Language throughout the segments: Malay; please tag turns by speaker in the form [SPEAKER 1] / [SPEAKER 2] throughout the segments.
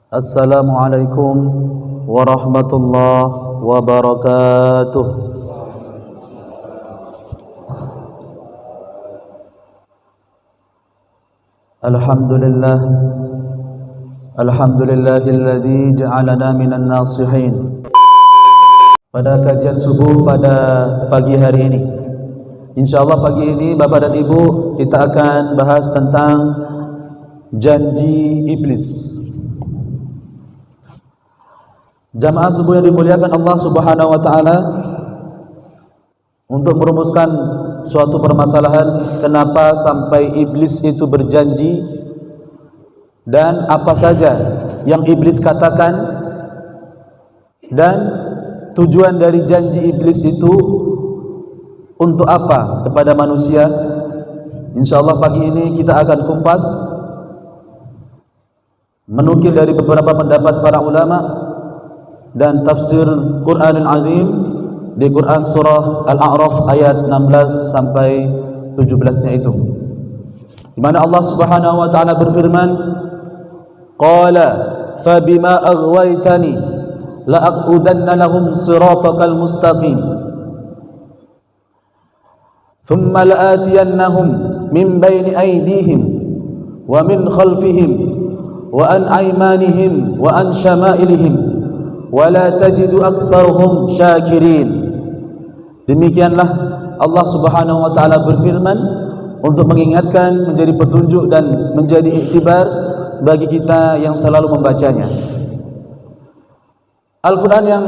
[SPEAKER 1] Assalamualaikum warahmatullahi wabarakatuh. Alhamdulillah, alhamdulillahilladzi ja'alana minan nasihin. Pada kajian subuh pada pagi hari ini, insyaallah pagi ini Bapak dan Ibu kita akan bahas tentang janji iblis. Jamaah subuh yang dimuliakan Allah Subhanahu wa taala, untuk merumuskan suatu permasalahan kenapa sampai iblis itu berjanji dan apa saja yang iblis katakan dan tujuan dari janji iblis itu untuk apa kepada manusia. Insyaallah pagi ini kita akan kumpas menukil dari beberapa pendapat para ulama dan tafsir Quranul Azim di Quran surah Al-A'raf ayat 16 sampai 17-nya itu, di mana Allah Subhanahu wa taala berfirman, qala fa bima aghwaytani la aqudanna lahum siratakal mustaqim thumma la'atiyannahum min bayni aydihim wa min khalfihim wa an aymanihim wa an syama'ilihim wala tajidu aktsarahum syakirin. Demikianlah Allah Subhanahu wa taala berfirman untuk mengingatkan, menjadi petunjuk dan menjadi iktibar bagi kita yang selalu membacanya. Al-Quran yang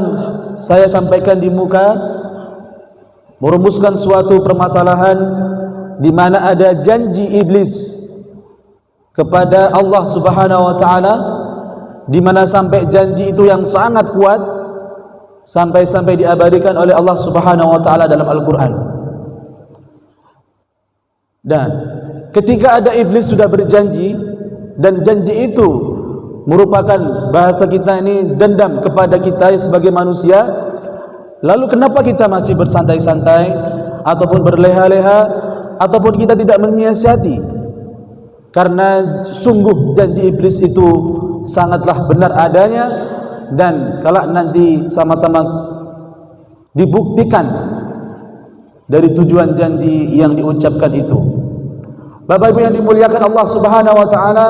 [SPEAKER 1] saya sampaikan di muka merumuskan suatu permasalahan di mana ada janji iblis kepada Allah Subhanahu wa taala, di mana sampai janji itu yang sangat kuat sampai diabadikan oleh Allah Subhanahu wa taala dalam Al-Qur'an. Dan ketika ada iblis sudah berjanji dan janji itu merupakan bahasa kita ini dendam kepada kita sebagai manusia, lalu kenapa kita masih bersantai-santai ataupun berleha-leha ataupun kita tidak menyiasati? Karena sungguh janji iblis itu sangatlah benar adanya, dan kalau nanti sama-sama dibuktikan dari tujuan janji yang diucapkan itu. Bapak Ibu yang dimuliakan Allah Subhanahu wa taala,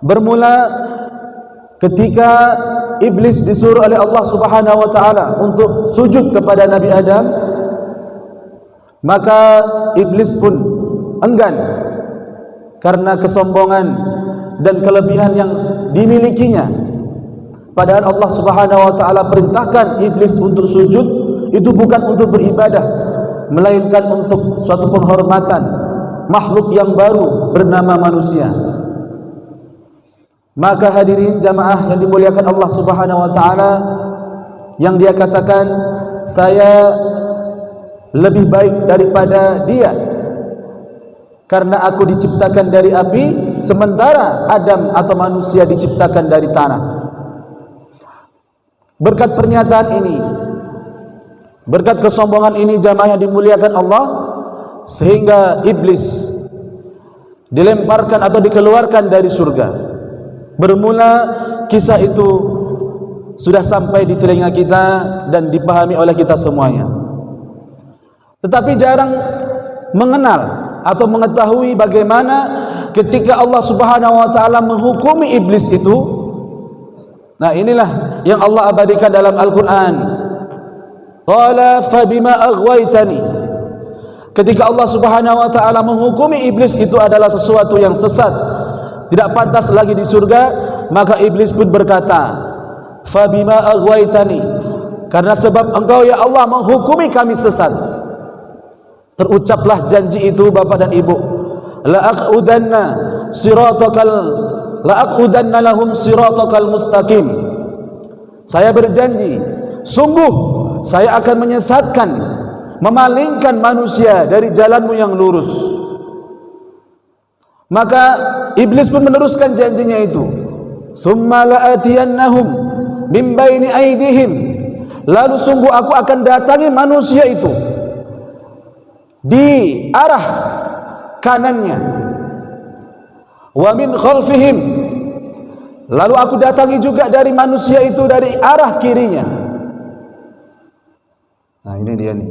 [SPEAKER 1] bermula ketika iblis disuruh oleh Allah Subhanahu wa taala untuk sujud kepada Nabi Adam, maka iblis pun enggan karena kesombongan dan kelebihan yang dimilikinya. Padahal Allah Subhanahu wa taala perintahkan iblis untuk sujud itu bukan untuk beribadah, melainkan untuk suatu penghormatan makhluk yang baru bernama manusia. Maka hadirin jamaah yang dimuliakan Allah Subhanahu wa taala, yang dia katakan, saya lebih baik daripada dia karena aku diciptakan dari api, sementara Adam atau manusia diciptakan dari tanah. Berkat pernyataan ini, berkat kesombongan ini jamaah yang dimuliakan Allah, sehingga iblis dilemparkan atau dikeluarkan dari surga. Bermula kisah itu sudah sampai di telinga kita dan dipahami oleh kita semuanya, tetapi jarang mengenal atau mengetahui bagaimana ketika Allah Subhanahu wa taala menghukumi iblis itu. Nah, inilah yang Allah abadikan dalam Al-Qur'an. Qala fa bima aghwaytani. Ketika Allah Subhanahu wa taala menghukumi iblis itu adalah sesuatu yang sesat, tidak pantas lagi di surga, maka iblis pun berkata, fa bima aghwaytani, karena sebab engkau ya Allah menghukumi kami sesat. Terucaplah janji itu Bapak dan Ibu, la aqudanna lahum siratakal mustaqim. Saya berjanji, sungguh saya akan menyesatkan, memalingkan manusia dari jalanmu yang lurus. Maka iblis pun meneruskan janjinya itu, summa la'atiyannahum min baini aydihim, lalu sungguh aku akan datangi manusia itu di arah kanannya, wa min khalfihim, Lalu aku datangi juga dari manusia itu dari arah kirinya. Nah, ini dia nih.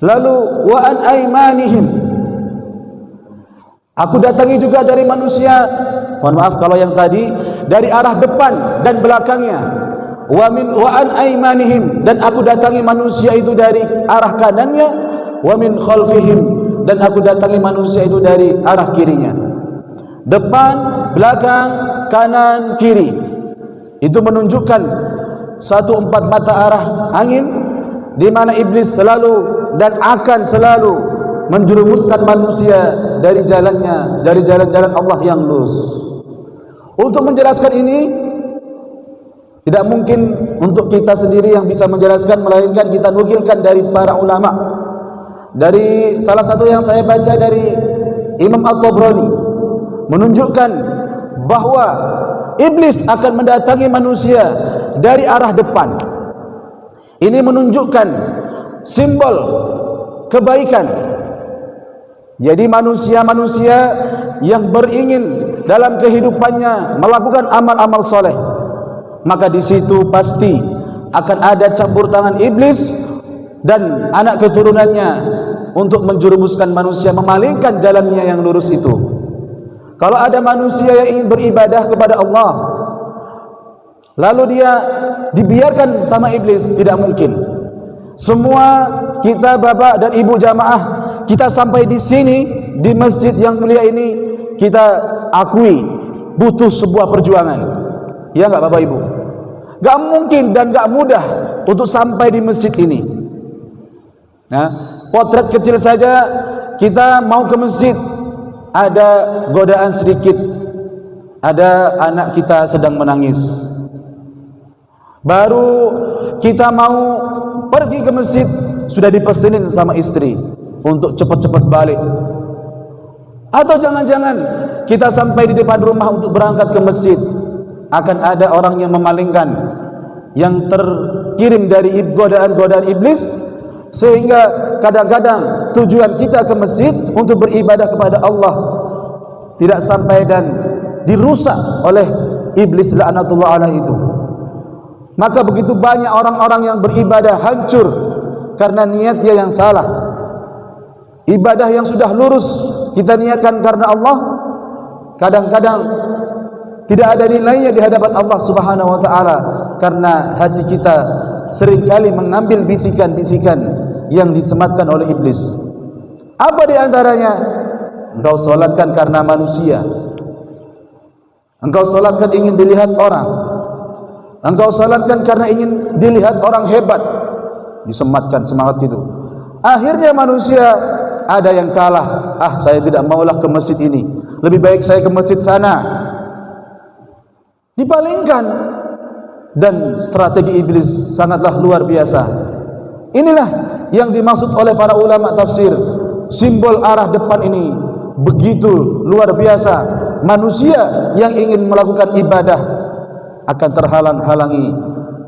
[SPEAKER 1] Lalu wa an aymanihim, aku datangi juga dari manusia, mohon maaf kalau yang tadi dari arah depan dan belakangnya. Wa an aymanihim, dan aku datangi manusia itu dari arah kanannya. Wa min khalfihim, dan aku datangi manusia itu dari arah kirinya. Depan, belakang, kanan, kiri. Itu menunjukkan satu empat mata arah angin, di mana iblis selalu dan akan selalu menjerumuskan manusia dari jalannya, dari jalan-jalan Allah yang lurus. Untuk menjelaskan ini, tidak mungkin untuk kita sendiri yang bisa menjelaskan, melainkan kita nukilkan dari para ulama. Dari salah satu yang saya baca dari Imam At-Tabrani, menunjukkan bahwa iblis akan mendatangi manusia dari arah depan. Ini menunjukkan simbol kebaikan. Jadi manusia-manusia yang beringin dalam kehidupannya melakukan amal-amal soleh, maka di situ pasti akan ada campur tangan iblis dan anak keturunannya untuk menjerumuskan manusia, memalingkan jalannya yang lurus itu. Kalau ada manusia yang ingin beribadah kepada Allah, lalu dia dibiarkan sama iblis, tidak mungkin. Semua kita bapak dan ibu jamaah, kita sampai di sini, di masjid yang mulia ini, kita akui butuh sebuah perjuangan. Ya enggak bapak ibu? Enggak mungkin dan enggak mudah untuk sampai di masjid ini. Nah, potret kecil saja, kita mau ke masjid, ada godaan sedikit, ada anak kita sedang menangis. Baru kita mau pergi ke masjid, sudah dipesenin sama istri untuk cepat-cepat balik. Atau jangan-jangan kita sampai di depan rumah untuk berangkat ke masjid, akan ada orang yang memalingkan, yang terkirim dari godaan-godaan iblis, sehingga kadang-kadang tujuan kita ke masjid untuk beribadah kepada Allah tidak sampai dan dirusak oleh iblis laknatullah alaihi itu. Maka begitu banyak orang-orang yang beribadah hancur karena niatnya yang salah. Ibadah yang sudah lurus kita niatkan karena Allah, kadang-kadang tidak ada nilainya di hadapan Allah Subhanahu wa taala, karena hati kita seringkali mengambil bisikan-bisikan yang disematkan oleh iblis. Apa di antaranya? Engkau solatkan karena manusia, engkau solatkan ingin dilihat orang, engkau solatkan karena ingin dilihat orang hebat, disematkan semangat itu. Akhirnya manusia ada yang kalah. Saya tidak maulah ke masjid ini, lebih baik saya ke masjid sana. Dipalingkan. Dan strategi iblis sangatlah luar biasa. Inilah yang dimaksud oleh para ulama tafsir. Simbol arah depan ini begitu luar biasa. Manusia yang ingin melakukan ibadah akan terhalang-halangi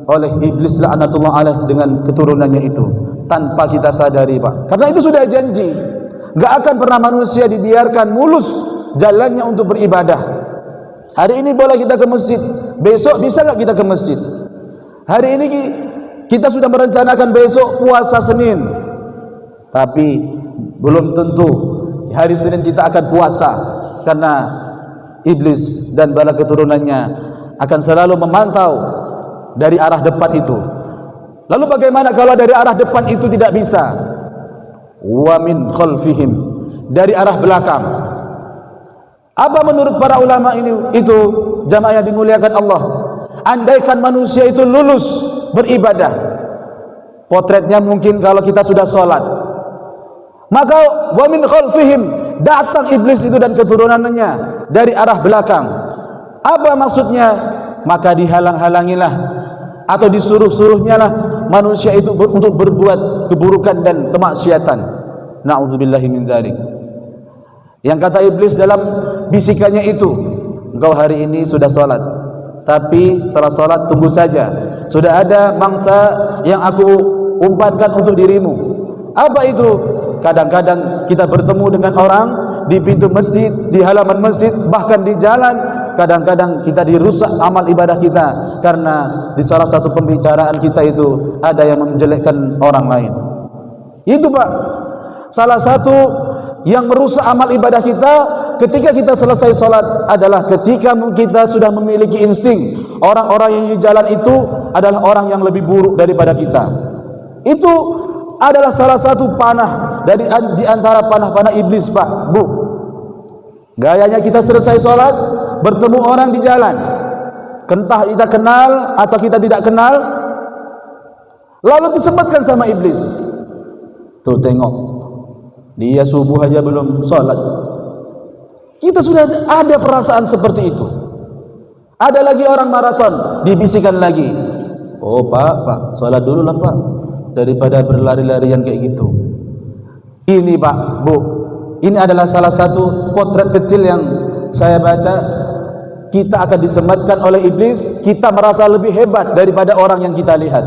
[SPEAKER 1] oleh iblis laknatullah alaih dengan keturunannya itu, tanpa kita sadari, Pak. Karena itu sudah janji, enggak akan pernah manusia dibiarkan mulus jalannya untuk beribadah. Hari ini boleh kita ke masjid, besok bisa enggak kita ke masjid? Hari ini kita sudah merencanakan besok puasa Senin, tapi belum tentu hari Senin kita akan puasa, karena iblis dan bala keturunannya akan selalu memantau dari arah depan itu. Lalu bagaimana kalau dari arah depan itu tidak bisa? Wa min khalfihim, dari arah belakang. Apa menurut para ulama ini itu jamaah yang dimuliakan Allah? Andaikan manusia itu lulus beribadah, potretnya mungkin kalau kita sudah sholat, maka wa min khalfihim, datang iblis itu dan keturunannya dari arah belakang. Apa maksudnya? Maka dihalang-halangilah atau disuruh-suruhnya lah manusia itu untuk berbuat keburukan dan kemaksiatan. Na'udzubillahi min dzalik. Yang kata iblis dalam bisikannya itu, engkau hari ini sudah sholat, tapi setelah sholat tunggu saja, sudah ada mangsa yang aku umpankan untuk dirimu. Apa itu? Kadang-kadang kita bertemu dengan orang di pintu masjid, di halaman masjid, bahkan di jalan, kadang-kadang kita dirusak amal ibadah kita karena di salah satu pembicaraan kita itu ada yang menjelekkan orang lain. Itu Pak, salah satu yang merusak amal ibadah kita ketika kita selesai sholat adalah ketika kita sudah memiliki insting orang-orang yang di jalan itu adalah orang yang lebih buruk daripada kita. Itu adalah salah satu panah dari di antara panah-panah iblis Pak, Bu. Gayanya kita selesai sholat bertemu orang di jalan, entah kita kenal atau kita tidak kenal, lalu disebutkan sama iblis, tuh tengok, dia subuh aja belum sholat. Kita sudah ada perasaan seperti itu. Ada lagi orang maraton, dibisikkan lagi, oh pak, sholat dulu lah Pak, daripada berlari-larian kayak gitu. Ini Pak, Bu, ini adalah salah satu potret kecil yang saya baca. Kita akan disematkan oleh iblis, kita merasa lebih hebat daripada orang yang kita lihat.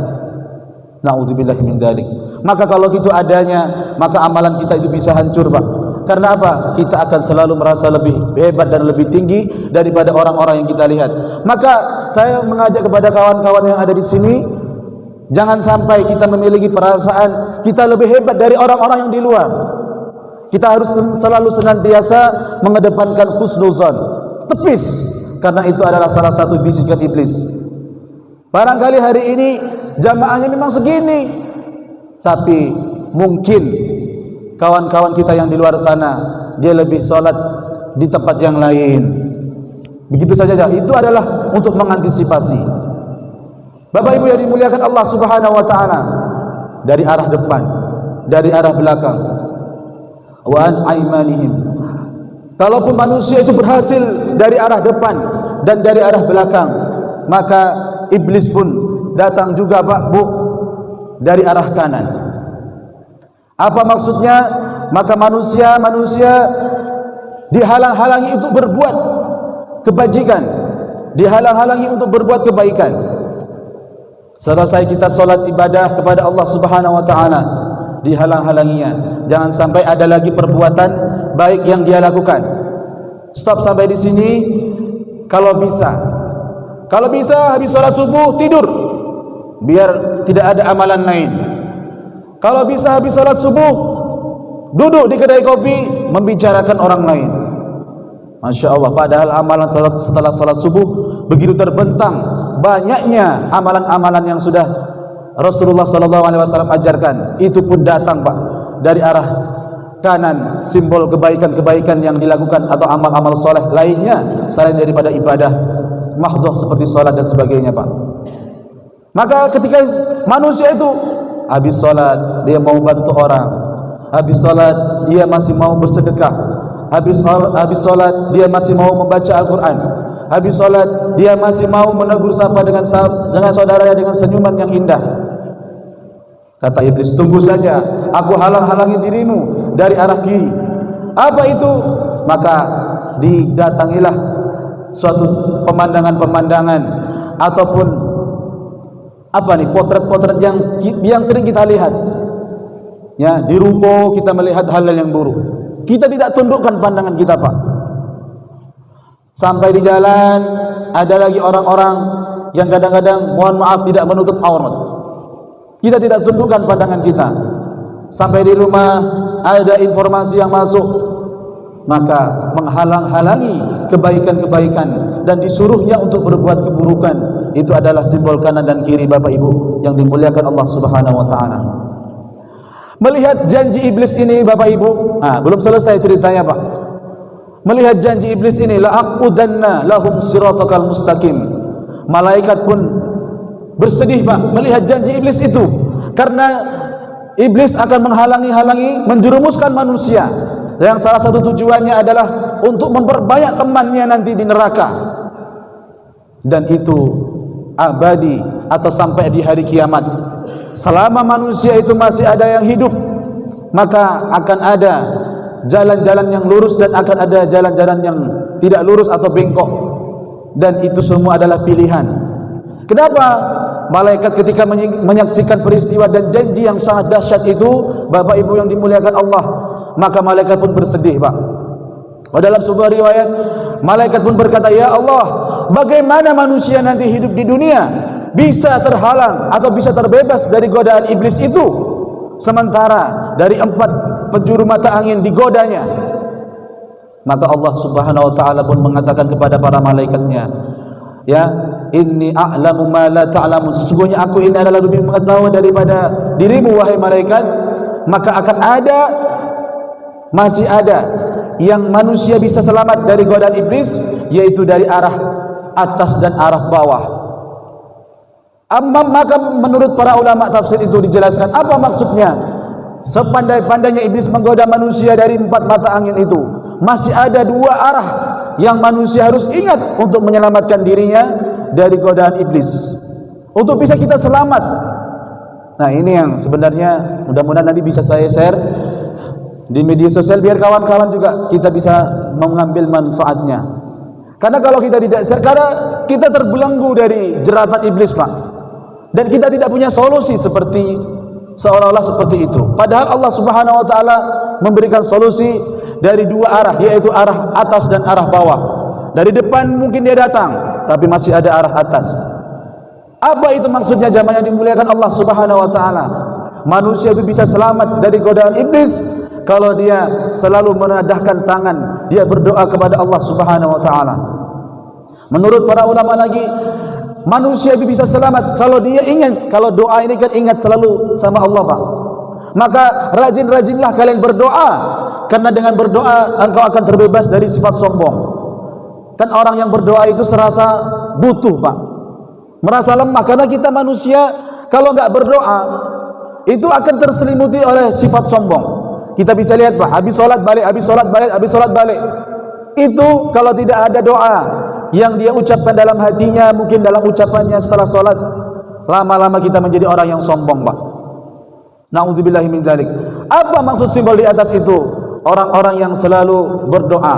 [SPEAKER 1] Na'udzubillahi min dzalik. Maka kalau itu adanya, maka amalan kita itu bisa hancur Pak. Karena apa? Kita akan selalu merasa lebih hebat dan lebih tinggi daripada orang-orang yang kita lihat. Maka saya mengajak kepada kawan-kawan yang ada di sini, jangan sampai kita memiliki perasaan kita lebih hebat dari orang-orang yang di luar. Kita harus selalu senantiasa mengedepankan husnuzan, tepis, karena itu adalah salah satu bisikan iblis. Barangkali hari ini jamaahnya memang segini, tapi mungkin kawan-kawan kita yang di luar sana dia lebih sholat di tempat yang lain. Begitu saja. Itu adalah untuk mengantisipasi. Bapak Ibu yang dimuliakan Allah Subhanahu wa taala, dari arah depan, dari arah belakang, wa an aimanihim. Kalaupun manusia itu berhasil dari arah depan dan dari arah belakang, maka iblis pun datang juga Pak, Bu, dari arah kanan. Apa maksudnya? Maka manusia dihalang-halangi untuk berbuat kebajikan, dihalang-halangi untuk berbuat kebaikan. Selesai kita sholat ibadah kepada Allah Subhanahu wa taala, dihalang-halanginya. Jangan sampai ada lagi perbuatan baik yang dia lakukan. Stop sampai di sini. Kalau bisa habis sholat subuh tidur, biar tidak ada amalan lain. Kalau bisa habis sholat subuh duduk di kedai kopi membicarakan orang lain. Masya Allah, padahal amalan setelah sholat subuh begitu terbentang banyaknya amalan-amalan yang sudah Rasulullah SAW ajarkan. Itu pun datang Pak dari arah kanan, simbol kebaikan-kebaikan yang dilakukan atau amal-amal soleh lainnya selain daripada ibadah mahdhah seperti sholat dan sebagainya Pak. Maka ketika manusia itu habis sholat dia mau bantu orang, habis sholat dia masih mau bersedekah, habis sholat dia masih mau membaca Al-Quran, habis sholat dia masih mau menegur sapa dengan saudaranya dengan senyuman yang indah. Kata iblis, tunggu saja, aku halang-halangi dirimu dari arah kiri. Apa itu? Maka didatangilah suatu pemandangan-pemandangan ataupun potret-potret yang sering kita lihat. Ya, di ruko kita melihat hal-hal yang buruk. Kita tidak tundukkan pandangan kita Pak. Sampai di jalan ada lagi orang-orang yang kadang-kadang mohon maaf tidak menutup aurat. Kita tidak tundukkan pandangan kita. Sampai di rumah ada informasi yang masuk, maka menghalang-halangi kebaikan-kebaikan dan disuruhnya untuk berbuat keburukan. Itu adalah simbol kanan dan kiri Bapak Ibu yang dimuliakan Allah Subhanahu wa taala. Melihat janji iblis ini Bapak Ibu, belum selesai ceritanya Pak. Melihat janji iblis ini, la aqudanna lahum siratakal mustaqim. Malaikat pun bersedih Pak melihat janji iblis itu, karena iblis akan menghalangi-halangi, menjerumuskan manusia yang salah satu tujuannya adalah untuk memperbanyak temannya nanti di neraka, dan itu abadi atau sampai di hari kiamat. Selama manusia itu masih ada yang hidup, maka akan ada jalan-jalan yang lurus dan akan ada jalan-jalan yang tidak lurus atau bengkok, dan itu semua adalah pilihan. Kenapa? Malaikat ketika menyaksikan peristiwa dan janji yang sangat dahsyat itu Bapak Ibu yang dimuliakan Allah, maka malaikat pun bersedih Pak. Dalam sebuah riwayat Malaikat pun berkata, "Ya Allah, bagaimana manusia nanti hidup di dunia bisa terhalang atau bisa terbebas dari godaan iblis itu, sementara dari 4 penjuru mata angin digodanya?" Maka Allah Subhanahu wa taala pun mengatakan kepada para malaikatnya, "Ya, inni a'lamu ma la ta'lamun." Sesungguhnya aku ini adalah lebih mengetahui daripada dirimu wahai malaikat. Maka akan ada, masih ada yang manusia bisa selamat dari godaan iblis, yaitu dari arah atas dan arah bawah. Maka menurut para ulama tafsir itu dijelaskan apa maksudnya. Sepandai-pandainya iblis menggoda manusia dari 4 mata angin itu, masih ada 2 arah yang manusia harus ingat untuk menyelamatkan dirinya dari godaan iblis, untuk bisa kita selamat. Nah, ini yang sebenarnya mudah-mudahan nanti bisa saya share di media sosial biar kawan-kawan juga kita bisa mengambil manfaatnya. Karena kalau kita tidak share, karena kita terbelenggu dari jeratan iblis, Pak, dan kita tidak punya solusi seperti seolah-olah seperti itu. Padahal Allah Subhanahu wa taala memberikan solusi dari 2 arah, yaitu arah atas dan arah bawah. Dari depan mungkin dia datang, tapi masih ada arah atas. Apa itu maksudnya jamaah yang dimuliakan Allah Subhanahu wa taala? Manusia itu bisa selamat dari godaan iblis kalau dia selalu menadahkan tangan, dia berdoa kepada Allah Subhanahu wa taala. Menurut para ulama lagi, manusia itu bisa selamat kalau dia ingat, kalau doa ini kan ingat selalu sama Allah, Pak. Maka rajin-rajinlah kalian berdoa, karena dengan berdoa engkau akan terbebas dari sifat sombong. Kan orang yang berdoa itu serasa butuh, Pak, merasa lemah, karena kita manusia kalau enggak berdoa itu akan terselimuti oleh sifat sombong. Kita bisa lihat, Pak, habis sholat balik, habis sholat balik, habis sholat balik. Itu kalau tidak ada doa yang dia ucapkan dalam hatinya, mungkin dalam ucapannya setelah sholat, lama-lama kita menjadi orang yang sombong, Pak. Na'udzubillahi min dzalik. Apa maksud simbol di atas itu? Orang-orang yang selalu berdoa,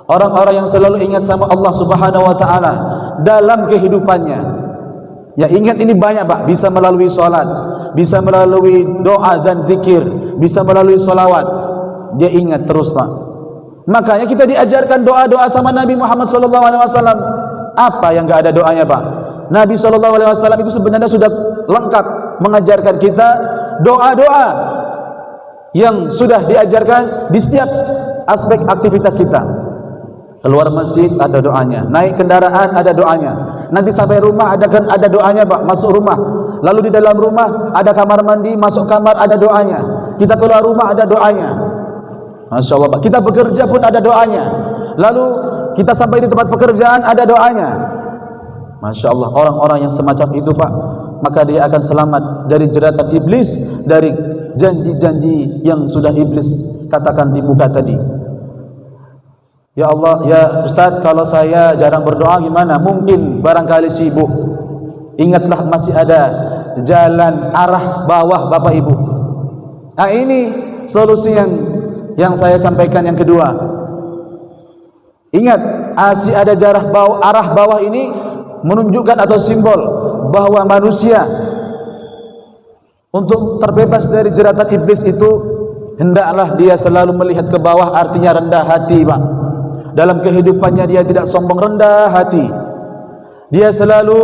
[SPEAKER 1] orang-orang yang selalu ingat sama Allah Subhanahu wa taala dalam kehidupannya. Ya, ingat ini banyak, Pak, bisa melalui sholat, bisa melalui doa dan zikir, bisa melalui sholawat. Dia ingat terus, Pak. Makanya kita diajarkan doa-doa sama Nabi Muhammad SAW. Apa yang enggak ada doanya, Pak? Nabi SAW itu sebenarnya sudah lengkap mengajarkan kita doa-doa yang sudah diajarkan di setiap aspek aktivitas kita. Keluar masjid ada doanya, naik kendaraan ada doanya, nanti sampai rumah ada doanya, Pak, masuk rumah. Lalu di dalam rumah ada kamar mandi, masuk kamar ada doanya. Kita keluar rumah ada doanya. Masya Allah, Pak. Kita bekerja pun ada doanya. Lalu kita sampai di tempat pekerjaan ada doanya. Masya Allah, orang-orang yang semacam itu, Pak, maka dia akan selamat dari jeratan iblis, dari janji-janji yang sudah iblis katakan di muka tadi. Ya Allah, ya Ustaz, kalau saya jarang berdoa gimana? Mungkin barangkali sibuk. Ingatlah masih ada jalan arah bawah, Bapak Ibu. Nah, ini solusi yang saya sampaikan yang kedua. Ingat, masih ada arah bawah ini menunjukkan atau simbol bahwa manusia untuk terbebas dari jeratan iblis itu hendaklah dia selalu melihat ke bawah, artinya rendah hati, Pak. Dalam kehidupannya dia tidak sombong, rendah hati. Dia selalu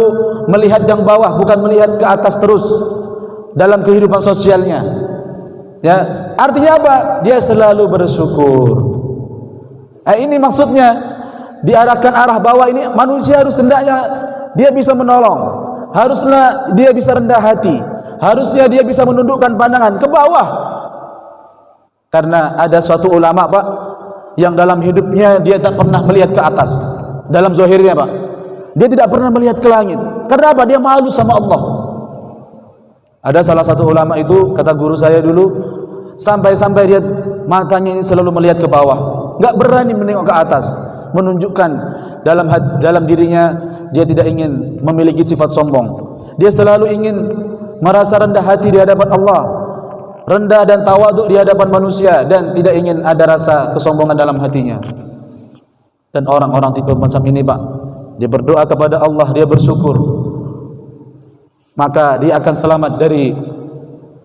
[SPEAKER 1] melihat yang bawah, bukan melihat ke atas terus dalam kehidupan sosialnya. Ya, artinya apa? Dia selalu bersyukur. Ini maksudnya diarahkan arah bawah ini, manusia harus hendaknya dia bisa menolong, haruslah dia bisa rendah hati, harusnya dia bisa menundukkan pandangan ke bawah. Karena ada suatu ulama, Pak, yang dalam hidupnya dia tak pernah melihat ke atas. Dalam zahirnya, Pak, dia tidak pernah melihat ke langit. Karena apa? Dia malu sama Allah. Ada salah satu ulama itu, kata guru saya dulu, sampai-sampai dia matanya ini selalu melihat ke bawah, enggak berani menengok ke atas, menunjukkan dalam dirinya dia tidak ingin memiliki sifat sombong. Dia selalu ingin merasa rendah hati di hadapan Allah, rendah dan tawaduk di hadapan manusia, dan tidak ingin ada rasa kesombongan dalam hatinya. Dan orang-orang tipe macam ini, Pak, dia berdoa kepada Allah, dia bersyukur, maka dia akan selamat dari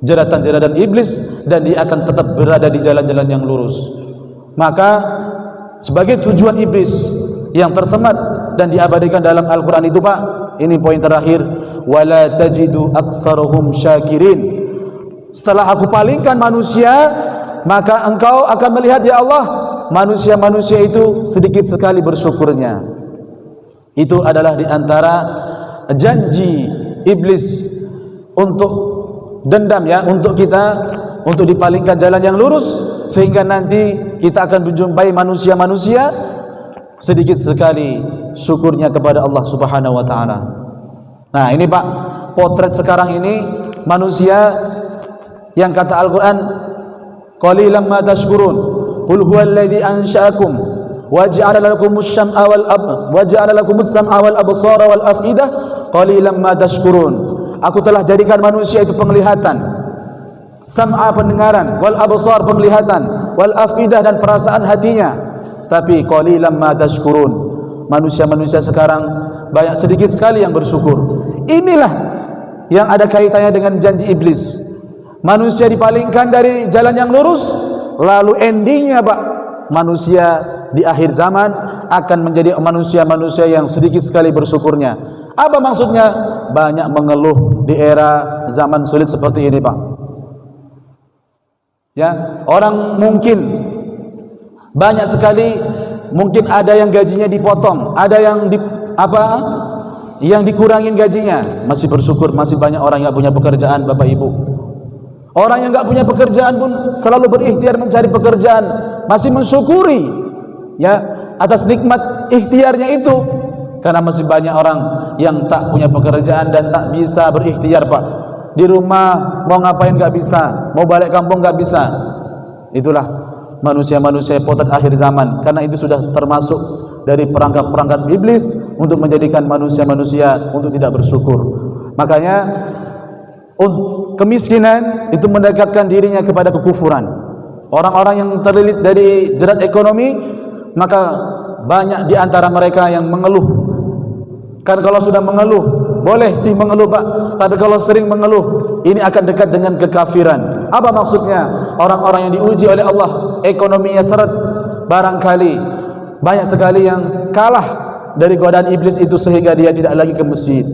[SPEAKER 1] jeratan-jeratan iblis, dan dia akan tetap berada di jalan-jalan yang lurus. Maka sebagai tujuan iblis yang tersemat dan diabadikan dalam Al-Quran itu, Pak. Ini poin terakhir, wala tajidu aktsaruhum syakirin. Setelah aku palingkan manusia, maka engkau akan melihat, ya Allah, manusia-manusia itu sedikit sekali bersyukurnya. Itu adalah di antara janji iblis untuk dendam, ya, untuk kita, untuk dipalingkan jalan yang lurus, sehingga nanti kita akan menjumpai manusia-manusia sedikit sekali syukurnya kepada Allah Subhanahu wa taala. Nah, ini Pak, potret sekarang ini manusia yang kata Al-Quran, qalilan ma tashkurun qul huwallazi ansha'akum wa ja'ala lakumus sam'a wal absara wal af'idah qalilan ma tashkurun. Aku telah jadikan manusia itu penglihatan, sam'a pendengaran, wal absar penglihatan, wal afidah dan perasaan hatinya, tapi qalilan ma tashkurun. Manusia-manusia sekarang banyak sedikit sekali yang bersyukur. Inilah yang ada kaitannya dengan janji iblis. Manusia dipalingkan dari jalan yang lurus, lalu endingnya, Pak, manusia di akhir zaman akan menjadi manusia-manusia yang sedikit sekali bersyukurnya. Apa maksudnya? Banyak mengeluh di era zaman sulit seperti ini, Pak. Ya, orang mungkin banyak sekali, mungkin ada yang gajinya dipotong, ada yang yang dikurangin gajinya, masih bersyukur. Masih banyak orang yang punya pekerjaan, Bapak Ibu. Orang yang enggak punya pekerjaan pun selalu berikhtiar mencari pekerjaan, masih mensyukuri, ya, atas nikmat ikhtiarnya itu. Karena masih banyak orang yang tak punya pekerjaan dan tak bisa berikhtiar, Pak. Di rumah mau ngapain enggak bisa, mau balik kampung enggak bisa. Itulah manusia-manusia potret akhir zaman. Karena itu sudah termasuk dari perangkap-perangkap iblis untuk menjadikan manusia-manusia untuk tidak bersyukur. Makanya kemiskinan itu mendekatkan dirinya kepada kekufuran. Orang-orang yang terlilit dari jerat ekonomi, maka banyak di antara mereka yang mengeluh. Kan kalau sudah mengeluh, boleh sih mengeluh, Pak, tapi kalau sering mengeluh, ini akan dekat dengan kekafiran. Apa maksudnya? Orang-orang yang diuji oleh Allah, ekonominya seret, barangkali banyak sekali yang kalah dari godaan iblis itu, sehingga dia tidak lagi ke masjid,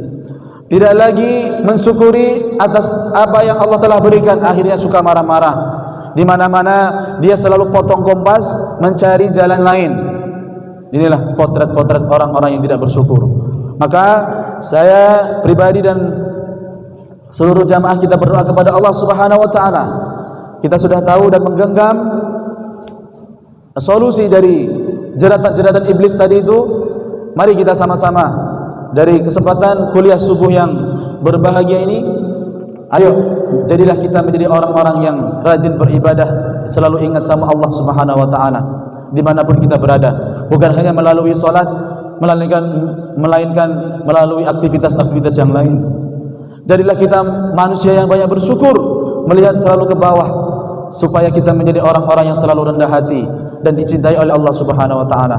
[SPEAKER 1] tidak lagi mensyukuri atas apa yang Allah telah berikan. Akhirnya suka marah-marah. Di mana-mana dia selalu potong kompas, mencari jalan lain. Inilah potret-potret orang-orang yang tidak bersyukur. Maka saya pribadi dan seluruh jamaah kita berdoa kepada Allah Subhanahu wa taala. Kita sudah tahu dan menggenggam solusi dari jeratan-jeratan iblis tadi itu. Mari kita sama-sama dari kesempatan kuliah subuh yang berbahagia ini, ayo jadilah kita menjadi orang-orang yang rajin beribadah, selalu ingat sama Allah Subhanahu wa taala dimanapun kita berada, bukan hanya melalui salat, melainkan melalui aktivitas-aktivitas yang lain. Jadilah kita manusia yang banyak bersyukur, melihat selalu ke bawah, supaya kita menjadi orang-orang yang selalu rendah hati dan dicintai oleh Allah Subhanahu wa taala.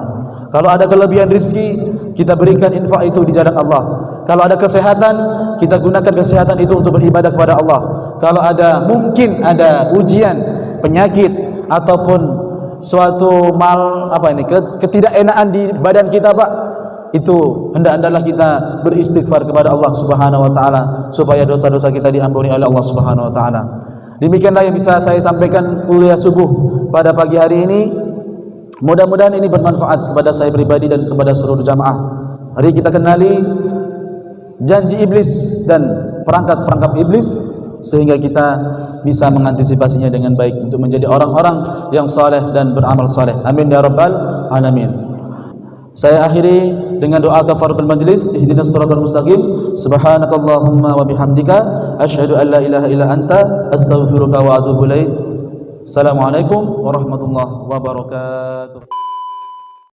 [SPEAKER 1] Kalau ada kelebihan rezeki, kita berikan infak itu di jalan Allah. Kalau ada kesehatan, kita gunakan kesehatan itu untuk beribadah kepada Allah. Kalau ada, mungkin ada ujian, penyakit, ataupun suatu ketidakenaan di badan kita, Pak, itu hendaklah kita beristighfar kepada Allah Subhanahu wa taala supaya dosa-dosa kita diampuni oleh Allah Subhanahu wa taala. Demikianlah yang bisa saya sampaikan kuliah subuh pada pagi hari ini. Mudah-mudahan ini bermanfaat kepada saya pribadi dan kepada seluruh jamaah. Mari kita kenali janji iblis dan perangkat-perangkap iblis, sehingga kita bisa mengantisipasinya dengan baik untuk menjadi orang-orang yang saleh dan beramal saleh. Amin ya rabbal alamin. Saya akhiri dengan doa kafaratul majlis. Ihdinas siratal mustaqim. Subhanakallahumma wa bihamdika asyhadu an la ilaha illa anta astaghfiruka wa atubu ilaik. Assalamualaikum warahmatullahi wabarakatuh.